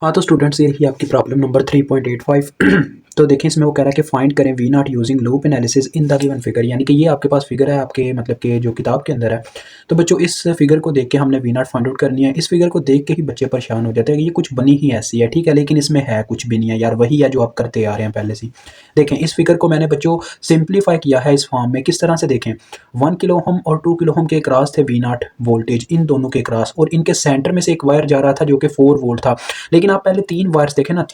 हाँ, तो स्टूडेंट्स ये रही आपकी प्रॉब्लम नंबर 3.85। तो देखिए इसमें वो कह रहा है कि फाइंड करें we not using loop analysis in the given figure, यानी कि ये आपके पास फिगर है आपके मतलब के जो किताब के अंदर है। तो बच्चों इस फिगर को देख के हमने वी नॉट फाइंड आउट करनी है। इस फिगर को देख के ही बच्चे परेशान हो जाते हैं कि ये कुछ बनी ही ऐसी है, ठीक है, लेकिन इसमें है कुछ भी नहीं है यार, वही है जो आप करते आ रहे हैं पहले से ही। देखें इस फिगर को मैंने बच्चों सिंप्लीफाई किया है इस फॉर्म में। किस तरह से देखें, 1 किलो ओम और 2 किलो ओम के क्रॉस थे वी नॉट वोल्टेज, इन दोनों के क्रॉस, और इनके सेंटर में से एक वायर जा रहा था जो कि 4 वोल्ट था। लेकिन आप पहले 3 वायर्स देखें ना,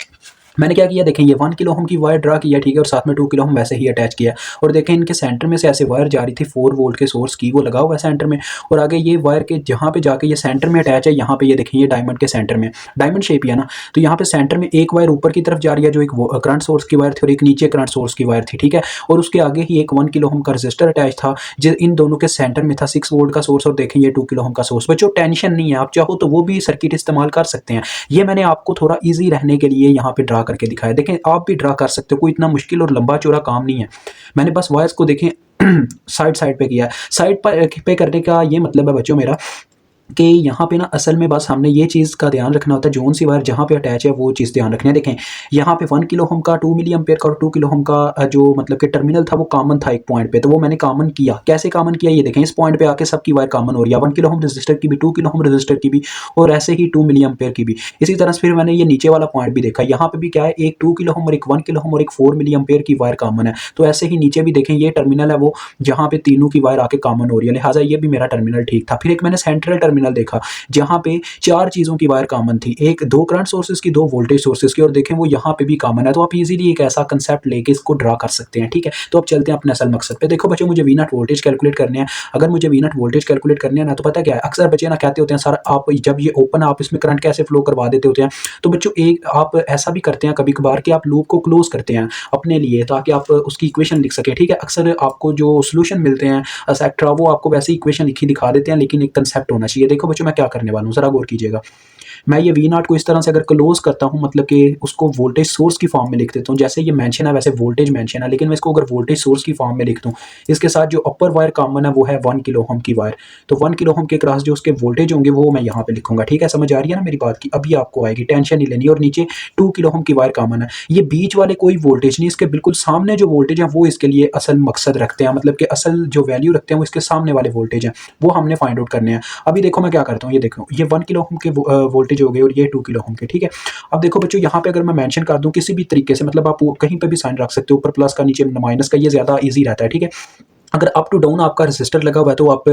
मैंने क्या किया, देखें ये 1 किलो ओम की वायर ड्रा किया, ठीक है, और साथ में 2 किलो ओम वैसे ही अटैच किया। और देखें इनके सेंटर में से ऐसे वायर जा रही थी 4 वोल्ट के सोर्स की, वो लगा हुआ है सेंटर में। और आगे ये वायर के जहाँ पे जाके ये सेंटर में अटैच है, यहाँ पे ये देखें ये डायमंड के सेंटर में, डायमंड शेप ही है ना। तो यहाँ पे सेंटर में एक वायर ऊपर की तरफ जा रही है जो एक करंट सोर्स की वायर थी, और एक नीचे करंट सोर्स की वायर थी, ठीक है। और उसके आगे ही एक 1 किलो ओम का रजिस्टर अटैच था जो इन दोनों के सेंटर में था, 6 वोल्ट का सोर्स, और देखें ये 2 किलो ओम का सोर्स। बच्चों टेंशन नहीं है, आप चाहो तो वो भी सर्किट इस्तेमाल कर सकते हैं। ये मैंने आपको थोड़ा ईजी रहने के लिए यहाँ पे ड्रा करके दिखाया। देखें आप भी ड्रा कर सकते हो, कोई इतना मुश्किल और लंबा चौड़ा काम नहीं है। मैंने बस वायर्स को देखें साइड साइड पे किया है। साइड पे करने का ये मतलब है बच्चों मेरा कि यहाँ पे ना असल में बस हमने ये चीज़ का ध्यान रखना होता है, जोन सी वायर जहाँ पे अटैच है वो चीज़ ध्यान रखनी है। देखें यहाँ पे 1 किलो ओम का 2 मिली एम्पेयर का और 2 किलो ओम का जो मतलब कि टर्मिनल था वो कॉमन था एक पॉइंट पे, तो वो मैंने कॉमन किया। कैसे कॉमन किया, ये देखें इस पॉइंट पे आके सबकी वायर कॉमन हो रही है, 1 किलो ओम रजिस्टर की भी, 2 किलो ओम रजिस्टर की भी, और ऐसे ही 2 मिली एम्पेयर की भी। इसी तरह से फिर मैंने ये नीचे वाला पॉइंट भी देखा, यहाँ पे भी क्या है, एक 2 किलो ओम और एक 1 किलो ओम और एक 4 मिली एम्पेयर की वायर कॉमन है। तो ऐसे ही नीचे भी देखें ये टर्मिनल है वो जहाँ पे तीनों की वायर आके कॉमन हो रही है, लिहाजा ये भी मेरा टर्मिनल ठीक था। फिर एक मैंने सेंट्रल टर्मिनल देखा जहाँ पे 4 चीज़ों की वायर कॉमन थी, एक 2 करंट सोर्सेज़ की, 2 वोल्टेज सोर्सेज़ की, और देखें वो यहाँ पे भी कॉमन है। तो आप इज़िली एक ऐसा कांसेप्ट लेके इसको ड्रा कर सकते हैं, ठीक है। तो अब चलते हैं अपने असल मकसद पे। देखो बच्चों मुझे वी नॉट वोल्टेज कैलकुलेट करने हैं। अगर मुझे वी नॉट वोल्टेज कैलकुलेट करने हैं ना, तो पता क्या है, अक्सर बच्चे ना कहते होते हैं सर आप जब ये ओपन है आप इसमें करंट कैसे फ्लो करवा देते होते हैं। तो बच्चों एक आप ऐसा भी करते हैं कभी-कभार कि आप लूप को क्लोज़ करते हैं अपने लिए, ताकि आप उसकी इक्वेशन लिख सकें, ठीक है। अक्सर आपको जो सॉल्यूशन मिलते हैं एक्सेट्रा, वो आपको वैसे ही इक्वेशन लिखी दिखा देते हैं, लेकिन एक कांसेप्ट होना चाहिए। देखो बच्चों मैं क्या करने वाला हूँ, ज़रा गौर कीजिएगा। मैं ये वी नॉट को इस तरह से अगर क्लोज करता हूँ, मतलब कि उसको वोल्टेज सोर्स की फॉर्म में लिख देता हूँ। जैसे ये मेंशन है वैसे वोल्टेज मेंशन है, लेकिन मैं इसको अगर वोल्टेज सोर्स की फॉर्म में लिख दूँ, इसके साथ जो अपर वायर कॉमन है वो है 1 किलो ओम की वायर। तो 1 किलो ओम के क्रॉस जो उसके वोल्टेज होंगे वो मैं यहाँ पे लिखूंगा, ठीक है। समझ आ रही है ना मेरी बात की, अभी आपको आएगी, टेंशन नहीं लेनी। और नीचे 2 किलो ओम की वायर कॉमन है, ये बीच वाले कोई वोल्टेज नहीं, इसके बिल्कुल सामने जो वोल्टेज है वो इसके लिए असल मकसद रखते हैं, मतलब कि असल जो वैल्यू रखते हैं वो इसके सामने वाले वोल्टेज हैं, वो हमने फाइंड आउट करने हैं। अभी देखो मैं क्या करता हूँ, ये देखो ये 1 किलो ओम के वोल्टेज हो गए और ये 2 किलो ओम के, ठीक है। अब देखो बच्चों यहाँ पे अगर मैं मेंशन कर दूं किसी भी तरीके से, मतलब आप कहीं पे भी साइन रख सकते हो, ऊपर प्लस का नीचे माइनस का, ये ज्यादा इजी रहता है, ठीक है। अगर अप टू डाउन आपका रजिस्टर लगा हुआ है तो आप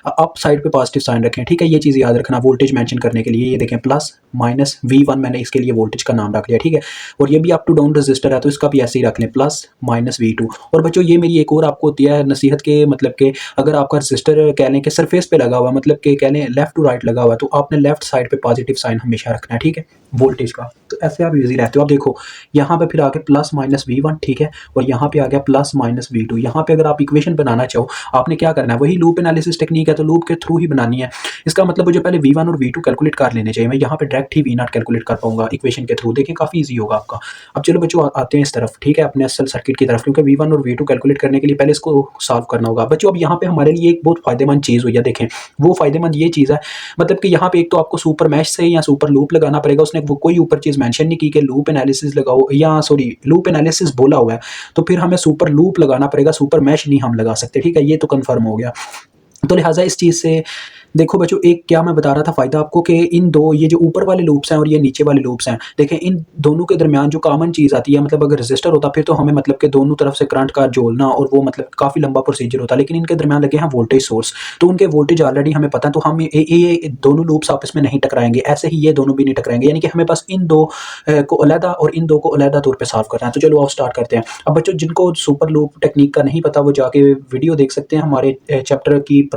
अप साइड पे पॉजिटिव साइन रखें, ठीक है। ये चीज़ याद रखना वोल्टेज मेंशन करने के लिए। ये देखें प्लस माइनस V1 मैंने इसके लिए वोल्टेज का नाम रख लिया, ठीक है। और ये भी अप टू डाउन रजिस्टर है तो इसका भी ऐसे ही रख लें, प्लस माइनस V2। और बच्चों ये मेरी एक और आपको होती है नसीहत के, मतलब कि अगर आपका रजिस्टर कह लें कि सरफेस पे लगा हुआ है, मतलब कि कह लें लेफ्ट टू राइट लगा हुआ है, तो आपने लेफ्ट साइड पे पॉजिटिव साइन हमेशा रखना है, ठीक है, वोल्टेज का। तो ऐसे आप ईजी रहते हो। अब देखो यहाँ पे फिर आगे प्लस माइनस V1, ठीक है, और यहाँ पे आ गया प्लस माइनस V2। यहाँ पे अगर आप इक्वेशन बनाना चाहो आपने क्या करना है, वही लूप एनालिसिस टेक्निक है, तो लूप के थ्रू ही बनानी है। इसका मतलब मुझे पहले V1 और V2 कैलकुलेट कर लेने चाहिए, मैं यहाँ पे direct he V not calculate कर पाऊंगा इक्वेशन के थ्रू। देखिए काफ़ी ईजी होगा आपका। अब चलो बच्चों आते हैं इस तरफ, ठीक है, अपने असल सर्किट की तरफ, क्योंकि V1 और V2 कैलकुलेट करने के लिए पहले इसको सॉल्व करना होगा। बच्चों अब यहाँ पे हमारे लिए एक बहुत फायदेमंद चीज़ हुई है, देखें वो फायदेमंद ये चीज़ है, मतलब कि यहाँ पे एक तो आपको सुपर मैश से या सुपर लूप लगाना पड़ेगा। उसने वो कोई ऊपर चीज़ मेंशन नहीं की कि लूप एनालिसिस लगाओ, या सॉरी लूप एनालिसिस बोला हुआ है, तो फिर हमें सुपर लूप लगाना पड़ेगा, सुपर मैश नहीं हम लगा सकते, ठीक है। ये तो कंफर्म हो गया। तो लिहाजा इस चीज़ से देखो बच्चों, एक क्या मैं बता रहा था फ़ायदा आपको, कि इन दो ये जो ऊपर वाले लूप्स हैं और ये नीचे वाले लूप्स हैं, देखें इन दोनों के दरमियान जो कॉमन चीज़ आती है, मतलब अगर रजिस्टर होता फिर तो हमें मतलब कि दोनों तरफ से करंट का जोड़ना और वो मतलब काफ़ी लंबा प्रोसीजर होता, लेकिन इनके दरमियान लगे हैं वोल्टेज सोर्स, तो उनके वोल्टेज ऑलरेडी हमें पता है, तो हम ये दोनों लूप्स आपस में नहीं टकराएंगे, ऐसे ही ये दोनों भी नहीं टकराएंगे, यानी कि हमें बस इन दो को अलहदा और इन दो को अलहदा तौर पर साफ करना है। तो चलो आप स्टार्ट करते हैं। अब बच्चों जिनको सुपर लूप टेक्निक का नहीं पता वो जाके वीडियो देख सकते हैं हमारे चैप्टर की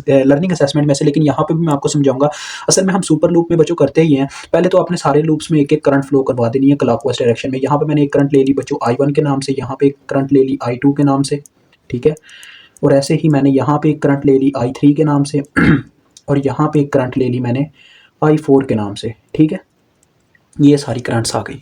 लर्निंग असेसमेंट में से, लेकिन यहाँ पे भी मैं आपको समझाऊंगा। असल में हम सुपर लूप में बच्चों करते ही हैं, पहले तो आपने सारे लूप्स में एक एक करंट फ्लो करवा देनी है क्लॉकवाइज डायरेक्शन में। यहाँ पे मैंने एक करंट ले ली बच्चों I1 के नाम से, यहाँ पे एक करंट ले ली I2 के नाम से, ठीक है। और ऐसे ही मैंने यहाँ पे एक करंट ले ली I3 के नाम से और यहाँ पे एक करंट ले ली मैंने I4 के नाम से, ठीक है। ये सारी करंट्स आ गई।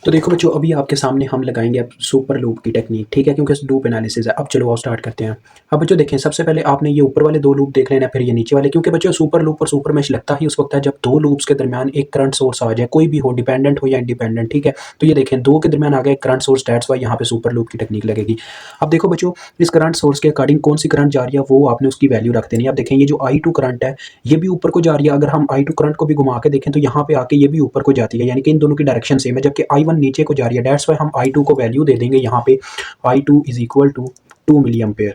तो देखो बच्चों, अभी आपके सामने हम लगाएंगे अब सुपर लूप की टेक्निक, ठीक है, क्योंकि लूप एनालिसिस है। अब चलो आओ स्टार्ट करते हैं। अब बच्चों देखें, सबसे पहले आपने ये ऊपर वाले दो लूप देख लेना, फिर ये नीचे वाले, क्योंकि बच्चों सुपर लूप और सुपर मैश लगता ही उस वक्त है जब दो लूप्स के दरमियान एक करंट सोर्स आ जाए, कोई भी हो, डिपेंडेंट हो या इंडिपेंडेंट, ठीक है। तो ये देखें, दो के दरमियान आ गया करंट सोर्स, दैट्स वाई यहाँ पे सुपर लूप की टेक्निक लगेगी। अब देखो बच्चों, इस करंट सोर्स के अकॉर्डिंग कौन सी करंट जा रही है वो आपने उसकी वैल्यू रख देनी है। अब देखें, ये जो I2 करंट है ये भी ऊपर को जा रही है। अगर हम I2 करंट को भी घुमा के देखें तो यहाँ पे आके ये भी ऊपर को जाती है, यानी कि इन दोनों की डायरेक्शन सेम है, जबकि I1 नीचे को जा रही है। दैट्स वाई हम I2 को वैल्यू दे देंगे यहाँ पे I2 is equal to 2 milliampere,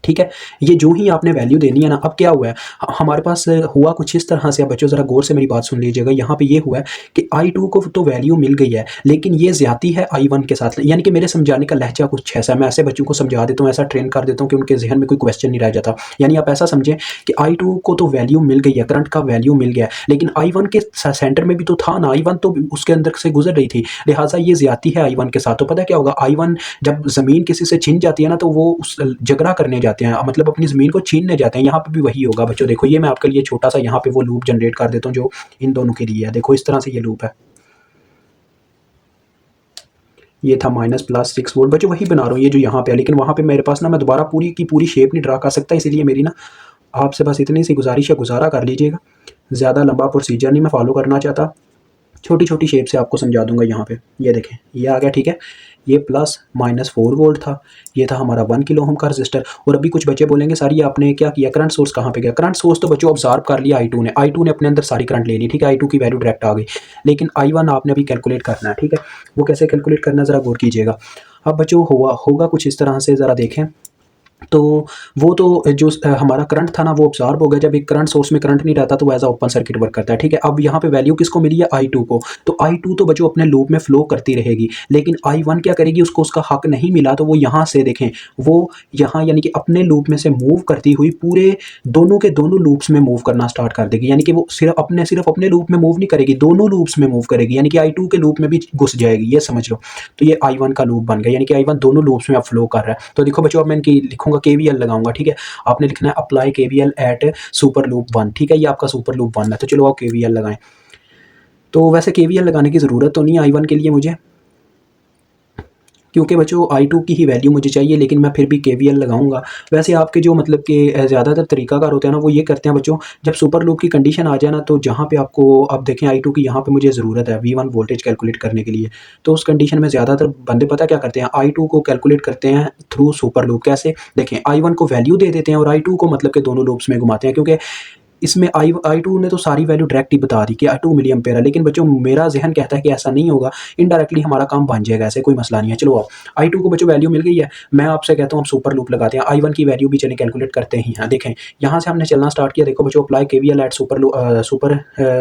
ठीक है। ये जो ही आपने वैल्यू देनी है ना, अब क्या हुआ है हमारे पास हुआ कुछ इस तरह से। अब बच्चों ज़रा गौर से मेरी बात सुन लीजिएगा, यहाँ पे ये हुआ है कि I2 को तो वैल्यू मिल गई है, लेकिन ये ज्यादा है I1 के साथ। यानी कि मेरे समझाने का लहजा कुछ ऐसा है, मैं ऐसे बच्चों को समझा देता हूँ, ऐसा ट्रेन कर देता हूँ कि उनके जहन में कोई क्वेश्चन नहीं रह जाता। यानी आप ऐसा समझें कि I2 को तो वैल्यू मिल गई है, करंट का वैल्यू मिल गया है, लेकिन I1 के सेंटर में भी तो था ना, I1 तो उसके अंदर से गुजर रही थी, लिहाजा ये ज्यादा है I1 के साथ। तो पता क्या होगा, I1 जब जमीन किसी से छिन जाती है ना, तो वो उस झगड़ा करने जाते हैं, मतलब अपनी ज़मीन को छीनने जाते हैं। यहाँ पे भी वही होगा बच्चों। देखो, ये मैं आपके लिए छोटा सा यहाँ पे वो लूप जनरेट कर देता हूँ जो इन दोनों के लिए है। देखो, इस तरह से ये लूप है, ये था -+6 वोल्ट बच्चों, वही बना रहा हूँ ये जो यहाँ पे है। लेकिन वहाँ पे मेरे पास ना, मैं दोबारा पूरी की पूरी शेप नहीं ड्रा कर सकता, इसीलिए मेरी ना आपसे बस इतनी सी गुजारिश है, गुजारा कर लीजिएगा। ज़्यादा लंबा प्रोसीजर नहीं मैं फॉलो करना चाहता, छोटी छोटी शेप से आपको समझा दूंगा। यहाँ पे ये देखें, ये आ गया, ठीक है। ये +-4 वोल्ट था, ये था हमारा 1 किलो ओम का रजिस्टर। और अभी कुछ बच्चे बोलेंगे सर ये आपने क्या किया, करंट सोर्स कहाँ पे गया? करंट सोर्स तो बच्चों ऑब्जर्व कर लिया I2 ने अपने अंदर सारी करंट ले ली, ठीक है। I2 की वैल्यू डायरेक्ट आ गई, लेकिन I1 आपने अभी कैलकुलेट करना है, ठीक है। वो कैसे कैलकुलेट करना है ज़रा गौर कीजिएगा। अब बच्चों होगा कुछ इस तरह से, ज़रा देखें। तो वो तो जो हमारा करंट था ना वो ऑब्जॉर्ब हो गया। जब एक करंट सोर्स में करंट नहीं रहता तो as a open circuit work करता है, ठीक है। अब यहाँ पे वैल्यू किसको मिली है, I2 को। तो I2 तो बच्चों अपने लूप में फ्लो करती रहेगी, लेकिन I1 क्या करेगी, उसको उसका हक नहीं मिला, तो वो यहाँ से देखें, वो यहाँ यानी कि अपने लूप में से मूव करती हुई पूरे दोनों के दोनों लूप्स में मूव करना स्टार्ट कर देगी। यानी कि वो सिर्फ अपने लूप में मूव नहीं करेगी, दोनों लूप्स में मूव करेगी, यानी कि I2 के लूप में भी घुस जाएगी, ये समझ लो। तो ये I1 का लूप बन गया, यानी कि I1 दोनों लूप्स में अब फ्लो कर रहा है। तो देखो बच्चों, अब मैं इनकी लिखूंगा, KVL लगाऊंगा, ठीक है। आपने लिखना है apply KVL at super loop 1, ठीक है। ये आपका सुपर लूप 1 है, तो चलो आप KVL लगाएं। तो वैसे KVL लगाने की ज़रूरत तो नहीं है I1 के लिए मुझे, क्योंकि बच्चों I2 की ही वैल्यू मुझे चाहिए, लेकिन मैं फिर भी KVL लगाऊंगा। वैसे आपके जो मतलब कि ज़्यादातर तरीकाकार होते हैं ना, वो ये करते हैं बच्चों, जब सुपर लूप की कंडीशन आ जाए ना, तो जहाँ पे आपको अब देखें I2 की यहाँ पे मुझे ज़रूरत है V1 वोल्टेज कैलकुलेट करने के लिए, तो उस कंडीशन में ज़्यादातर बंदे पता क्या करते हैं, I2 को कैलकुलेट करते हैं थ्रू सुपर लूप। कैसे, देखें, I1 को वैल्यू दे देते हैं और I2 को मतलब कि दोनों लूप्स में घुमाते हैं, क्योंकि इसमें I2 ने तो सारी वैल्यू डायरेक्ट ही बता दी कि 2 मिली एम्पेयर है। लेकिन बच्चों मेरा ज़हन कहता है कि ऐसा नहीं होगा, इनडायरेक्टली हमारा काम बन जाएगा, ऐसे कोई मसला नहीं है। चलो अब I2 को बच्चों वैल्यू मिल गई है, मैं आपसे कहता हूँ हम सुपर लूप लगाते हैं, I1 की वैल्यू भी चलिए कैलकुलेट करते ही हैं। देखें, यहाँ से हमने चलना स्टार्ट किया, देखो बच्चों apply KVL at super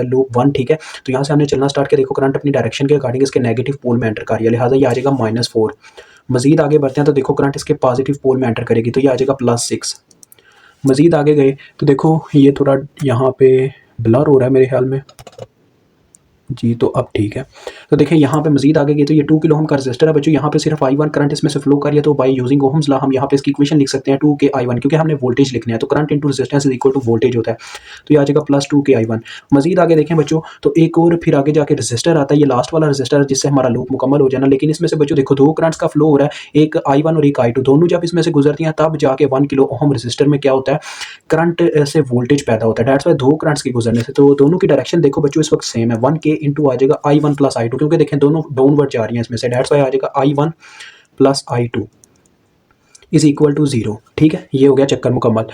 loop 1, ठीक है। तो यहाँ से हमने चलना स्टार्ट किया, देखो करंट अपनी डायरेक्शन के अकॉर्डिंग इसके नेगेटिव पोल में एंटर कर रही है, लिहाजा ये आ जाएगा -4। मजीद आगे बढ़ते हैं तो देखो करंट इसके पॉजिटिव पोल में एंटर करेगी, तो ये आ जाएगा +6। मज़ीद आगे गए तो देखो ये थोड़ा यहाँ पे ब्लर हो रहा है मेरे ख्याल में जी, तो अब ठीक है। तो देखिए यहाँ पे मज़ीद आगे गए तो ये 2 किलो ओम का रजिस्टर है बच्चों, यहाँ पे सिर्फ I1 करंट इसमें से फ्लो कर रही है, तो बाय यूजिंग ओहम्स लॉ हम यहाँ पे इसकी इक्वेशन लिख सकते हैं 2K I1, क्योंकि हमने वोल्टेज लिखना है, तो current into resistance is equal to voltage होता है। तो ये आ जाएगा +2K I1। मज़ीद आगे देखें बच्चों, तो एक और फिर आगे जाके रजिस्टर आता है, ये लास्ट वाला रजिस्टर जिससे हमारा लूप मुकम्मल हो जाना। लेकिन इसमें से बच्चों देखो दो करंट्स का फ्लो हो रहा है, एक I1 और एक I2, दोनों जब इसमें से गुजरती हैं तब जाके 1 किलो ओम रजिस्टर में क्या होता है, करंट से वोल्टेज पैदा होता है। दैट्स वाई दो करंट्स के गुजरने से, तो दोनों की डायरेक्शन देखो बच्चों इस वक्त सेम है, 1K इंटू आ जाएगा I1 प्लस I2, क्योंकि देखें दोनों डाउनवर्ड जा रही हैं इसमें से। दैट्स वाई आ जाएगा I1 plus I2 is equal to 0, ठीक है। ये हो गया चक्कर मुकम्मल।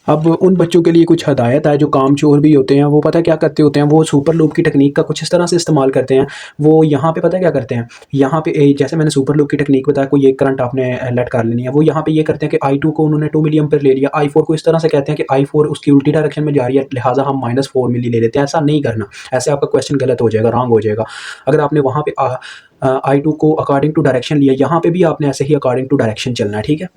अब उन बच्चों के लिए कुछ हदायत है जो कामचोर भी होते हैं, वो पता क्या करते होते हैं, वो सुपर लूप की टेक्निक का कुछ इस तरह से इस्तेमाल करते हैं। वो यहाँ पे पता क्या करते हैं, यहाँ पे जैसे मैंने सुपर लूप की टेक्निक बताया, कोई एक करंट आपने लेट कर लेनी है, वो यहाँ पे ये करते हैं कि I2 को उन्होंने 2 मिली एम्पेयर ले लिया, I4 को इस तरह से कहते हैं कि I4 उसकी उल्टी डायरेक्शन में जा रही है, लिहाजा हम -4 मिली ले लेते हैं। ऐसा नहीं करना, ऐसे आपका क्वेश्चन गलत हो जाएगा, रॉन्ग हो जाएगा। अगर आपने वहाँ पे I2 को अकॉर्डिंग टू डायरेक्शन लिया, यहाँ पे भी आपने ऐसे ही अकॉर्डिंग टू डायरेक्शन चलना है, ठीक है।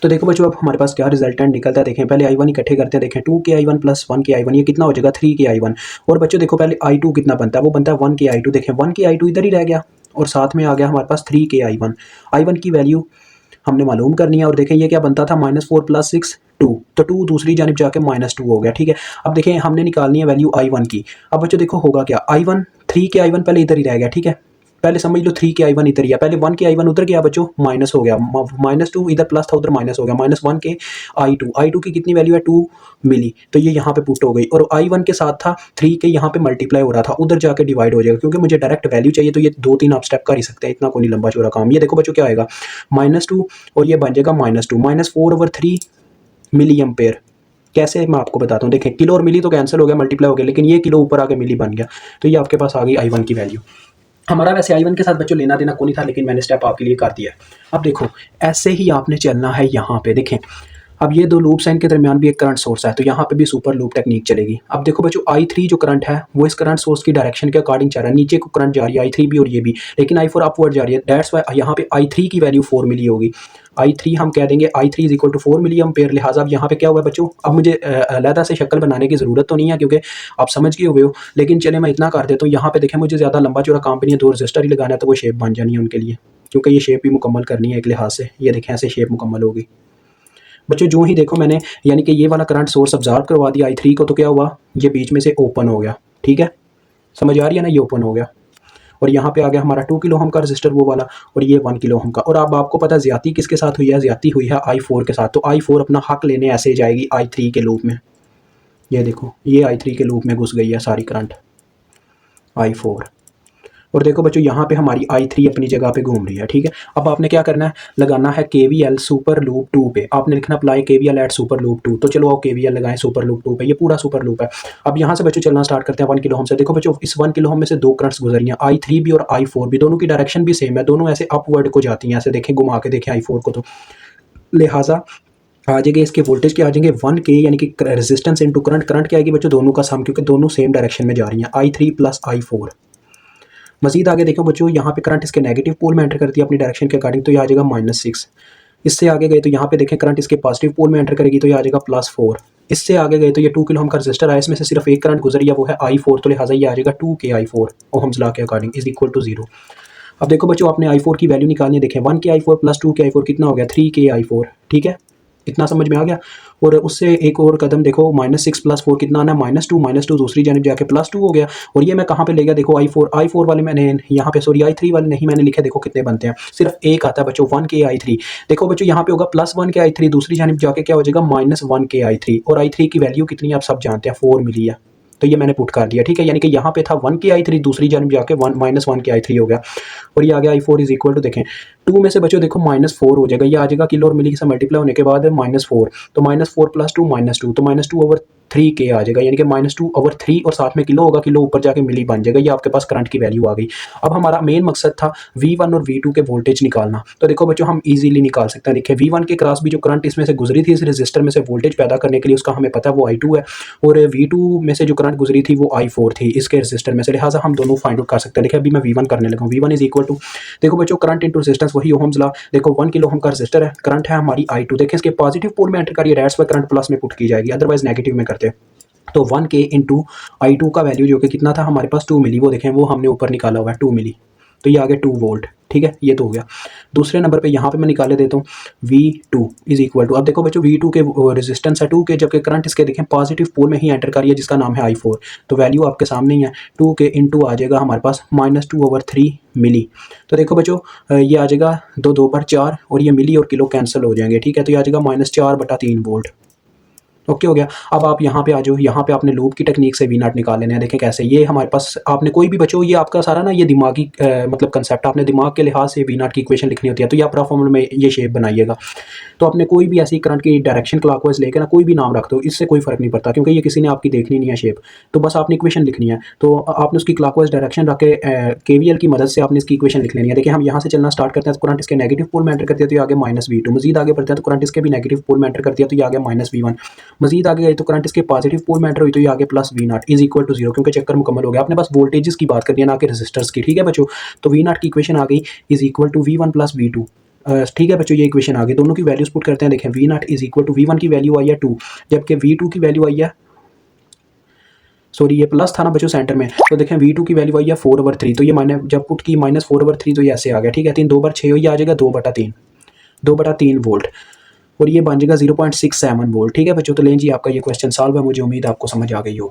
तो देखो बच्चों अब हमारे पास क्या रिजल्टेंट निकलता है, देखें पहले I1 इकट्ठे करते हैं, देखें 2K I1 plus 1K I1, ये कितना हो जाएगा 3K I1। और बच्चों देखो पहले I2 कितना बनता है, वो बनता है 1K I2, देखें 1K I2 इधर ही रह गया और साथ में आ गया हमारे पास 3K I1 की वैल्यू हमने मालूम करनी है। और देखें ये क्या बनता था, -4 + 6 2, तो 2 दूसरी जानिब जाके -2 हो गया, ठीक है। अब देखें हमने निकालनी है वैल्यू I1 की। अब बच्चों देखो होगा क्या, I1 3 के I1 पहले इधर ही रह गया, ठीक है। पहले समझ लो 3 के I1 इधर ही है, पहले 1 के I1 उधर गया बच्चों, माइनस हो गया, -2 इधर प्लस था उधर माइनस हो गया, -1 के I2 की कितनी वैल्यू है 2 मिली, तो ये यहाँ पे पुट हो गई। और I1 के साथ था 3 के, यहाँ पे मल्टीप्लाई हो रहा था, उधर जाके डिवाइड हो जाएगा, क्योंकि मुझे डायरेक्ट वैल्यू चाहिए तो ये 2-3 आप स्टेप कर ही सकते हैं, इतना कोई नहीं लंबा चौड़ा काम। ये देखो बच्चों क्या आएगा, -2 और ये बन जाएगा -2, -4/3 मिली एम्पेयर। कैसे मैं आपको बताता हूँ, देखें किलो और मिली तो कैंसिल हो गया, मल्टीप्लाई हो गया, लेकिन ये किलो ऊपर आके मिली बन गया, तो ये आपके पास आ गई I1 की वैल्यू। हमारा वैसे I1 के साथ बच्चों लेना देना कोई नहीं था, लेकिन मैंने स्टेप आपके लिए कर दिया है। अब देखो ऐसे ही आपने चलना है यहाँ पे, देखें अब ये दो लूप्स हैं, इनके दरमियान भी एक करंट सोर्स है, तो यहाँ पे भी सुपर लूप टेक्निक चलेगी। अब देखो बच्चों I3 जो करंट है वो इस करंट सोर्स की डायरेक्शन के अकॉर्डिंग चल रहा है, नीचे को करंट जा रही है I3 भी और ये भी, लेकिन I4 अपवर्ड जा रही है, दैट्स वाई यहाँ पे I3 की वैल्यू 4 मिली होगी। I3 हम कह देंगे I3 is equal to 4 milliampere. लिहाजा अब यहाँ पे क्या हुआ बच्चों, अब मुझे अलहदा से शक्ल बनाने की ज़रूरत तो नहीं है क्योंकि आप समझ गए हुए हो, लेकिन चले मैं इतना कर देता हूँ। यहाँ पे देखें मुझे ज़्यादा लंबा चौड़ा काम भी नहीं है, 2 रजिस्टर ही लगाना है तो वो शेप बन जानी है उनके लिए, क्योंकि ये शेप भी मुकम्मल करनी है एक लिहाज से। ये देखें ऐसे शेप मुकम्मल होगी बच्चों। जो ही देखो मैंने यानी कि ये वाला करंट सोर्स ऑब्जर्व करवा दिया I3 को, तो क्या हुआ, ये बीच में से ओपन हो गया, ठीक है, समझ आ रही है ना, ये ओपन हो गया। और यहाँ पे आ गया हमारा 2 किलो ओम का रजिस्टर वो वाला, और ये 1 किलो ओम का। और अब आपको पता है ज्यादती किसके साथ हुई है, ज्यादती हुई है I4 के साथ। तो I4 अपना हक लेने ऐसे जाएगी I3 के लूप में, ये देखो ये I3 के लूप में घुस गई है सारी करंट I4। और देखो बच्चों यहाँ पे हमारी I3 अपनी जगह पे घूम रही है, ठीक है। अब आपने क्या करना है, लगाना है KVL सुपर लूप 2 पे, आपने लिखना apply KVL at super loop 2। तो चलो आओ KVL लगाएं सुपर लूप 2 पे, ये पूरा सुपर लूप है। अब यहाँ से बच्चों चलना स्टार्ट करते हैं 1 किलो ओम से। देखो बच्चों इस 1 किलो ओम में से 2 करंट्स गुजरी हैं, I3 भी और I4 भी, दोनों की डायरेक्शन भी सेम है, दोनों ऐसे अपवर्ड को जाती हैं, ऐसे देखें घुमा के देखें I4 को, तो लिहाजा आ जाएंगे इसके वोल्टेज के आ जाएंगे 1K, यानी कि रेजिस्टेंस इनटू करंट। करंट क्या आएगी बच्चों, दोनों का सम, क्योंकि दोनों सेम डायरेक्शन में जा रही हैं, I3 प्लस I4। मजीद आगे देखो बच्चों यहाँ पे करंट इसके नेगेटिव पोल में एंटर करती है अपनी डायरेक्शन के अकॉर्डिंग, तो ये आ जाएगा -6। इससे आगे गए तो यहाँ पे देखें करंट इसके पॉजिटिव पोल में एंटर करेगी, तो ये आ जाएगा +4। इससे आगे गए तो ये 2 किलो ओम का रजिस्टर आया, इसमें से सिर्फ एक करंट गुजरी है वो है I4, तो लिहाजा ये आ जाएगा 2K I4 ओहम्स लॉ के अकॉर्डिंग इज इक्वल टू 0। अब देखो बच्चों आपने I4 की वैल्यू निकालनी है, देखें 1K I4 plus 2K I4 कितना हो गया, 3K I4, ठीक है, इतना समझ में आ गया। और उससे एक और कदम देखो, -6 + 4 कितना आना है, -2 दूसरी जानब जाके +2 हो गया। और ये मैं कहाँ पे ले गया, देखो I4 वाले मैंने यहाँ पे, सॉरी I3 वाले नहीं मैंने लिखे, देखो कितने बनते हैं, सिर्फ एक आता है बच्चों 1K I3। देखो बच्चों यहाँ पे होगा +1K I3, दूसरी जानब जाके क्या हो जाएगा -1K I3। और I3 की वैल्यू कितनी है आप सब जानते हैं, 4 मिली है, तो ये मैंने पुट कर दिया, ठीक है। यानी कि यहाँ पे था 1K I3, दूसरी जानब जाके -1K I3 हो गया, और ये आ गया I4 इज इक्वल टू, देखें 2 में से बच्चों देखो -4 हो जाएगा, ये आ जाएगा किलो और मिली से मल्टीप्लाई होने के बाद -4, तो -4 + 2 -2, तो -2/3K आ जाएगा, यानी कि -2/3 और साथ में किलो होगा, किलो ऊपर जाके मिली बन जाएगा। ये आपके पास करंट की वैल्यू आ गई। अब हमारा मेन मकसद था V1 और V2 के वोल्टेज निकालना, तो देखो बच्चों हम इजीली निकाल सकते हैं। देखिए V1 के क्रॉस भी जो करंट इसमें से गुजरी थी इस रजिस्टर में से वोल्टेज पैदा करने के लिए, उसका हमें पता है वो I2 है, और V2 में से जो करंट गुजरी थी वो I4 थी इसके रजिस्टर में से, लिहाजा हम दोनों फाइंड आउट कर सकते हैं। देखिए अभी मैं V1 करने लगा हूँ, V1 इज इक्वल टू, देखो बच्चों करंट इंटू रेजिस्टेंस वही ओहम्स लॉ। देखो 1 किलो ओम का रजिस्टर है, करंट है हमारी I2, देखें इसके पॉजिटिव पोल में एंटर करिए, दैट्स वाई करंट प्लस में पुट की जाएगी, अदरवाइज नेगेटिव में करते हैं। तो 1K इंटू I2 का वैल्यू जो कि कितना था हमारे पास 2 मिली, वो देखें वो हमने ऊपर निकाला हुआ है 2 मिली, तो ये आ गया 2 वोल्ट, ठीक है, ये तो हो गया। दूसरे नंबर पे यहाँ पे मैं निकाले देता हूँ V2 इज इक्वल टू, अब देखो बच्चों V2 के रेजिस्टेंस है 2 के, जबकि करंट इसके देखें पॉजिटिव पोल में ही एंटर करिए जिसका नाम है I4, तो वैल्यू आपके सामने ही है, 2K इंटू आ जाएगा हमारे पास -2/3 मिली। तो देखो बच्चों ये आ जाएगा 2×2 = 4, और ये मिली और किलो कैंसिल हो जाएंगे, ठीक है, तो ये आ जाएगा -4/3 वोल्ट। ओके हो गया। अब आप यहाँ पे आ जाओ, यहाँ पे आपने लूप की टेक्निक से V0 निकाल लेना है। देखें कैसे, ये हमारे पास आपने कोई भी बच्चों, ये आपका सारा ना ये दिमागी मतलब कंसेप्ट, आपने दिमाग के लिहाज से V0 की इक्वेशन लिखनी होती है, तो ये आप रफ फॉर्मूले में ये शेप बनाइएगा। तो आपने कोई भी ऐसी करंट की डायरेक्शन क्लॉकवाइज लेकर ना कोई भी नाम रख दो, इससे कोई फर्क नहीं पड़ता, क्योंकि ये किसी ने आपकी देखनी नहीं है शेप, तो बस आपने इक्वेशन लिखनी है, तो आपने उसकी क्लॉकवाइज डायरेक्शन रख के KVL की मदद से आपने इसकी इक्वेशन लिख लेनी है। देखिए हम यहाँ से चलना स्टार्ट करते हैं, तो करंट इसके नेगेटिव पोल में एंटर करती है, तो ये आगे -V2, मजीद आगे बढ़ते हैं तो करंट इसके भी नेगेटिव पोल में एंटर करती है, तो ये आगे -V1, मजीद आगे गए तो करंट इसके पॉजिटिव पोल में एंटर हुई, तो ये आगे +V0 इज इक्वल टू 0, क्योंकि चक्कर मुकम्मल हो गया। आपने बस वोल्टेजेस की बात करनी है ना कि रेजिस्टर्स की, ठीक है बच्चों। तो V0 की इक्वेशन आ गई is equal to V1 + V2, ठीक है बच्चों, ये इक्वेशन आ गई। दोनों की वैल्यूज पुट करते हैं, देखें V0 is equal to, V1 की वैल्यू आई है 2, जबकि V2 की वैल्यू आई है, सॉरी ये प्लस था ना बच्चों सेंटर में, तो देखें V2 की वैल्यू आई है 4/3, तो ये मैंने जब पुट की -4/3, तो ये ऐसे आ गया, ठीक है। 3 2/6 ये आ जाएगा 2/3 वोल्ट, और ये बन जाएगा 0.67 वोल्ट, ठीक है बच्चों। तो लें जी आपका ये क्वेश्चन सॉल्व है, मुझे उम्मीद आपको समझ आ गई होगी।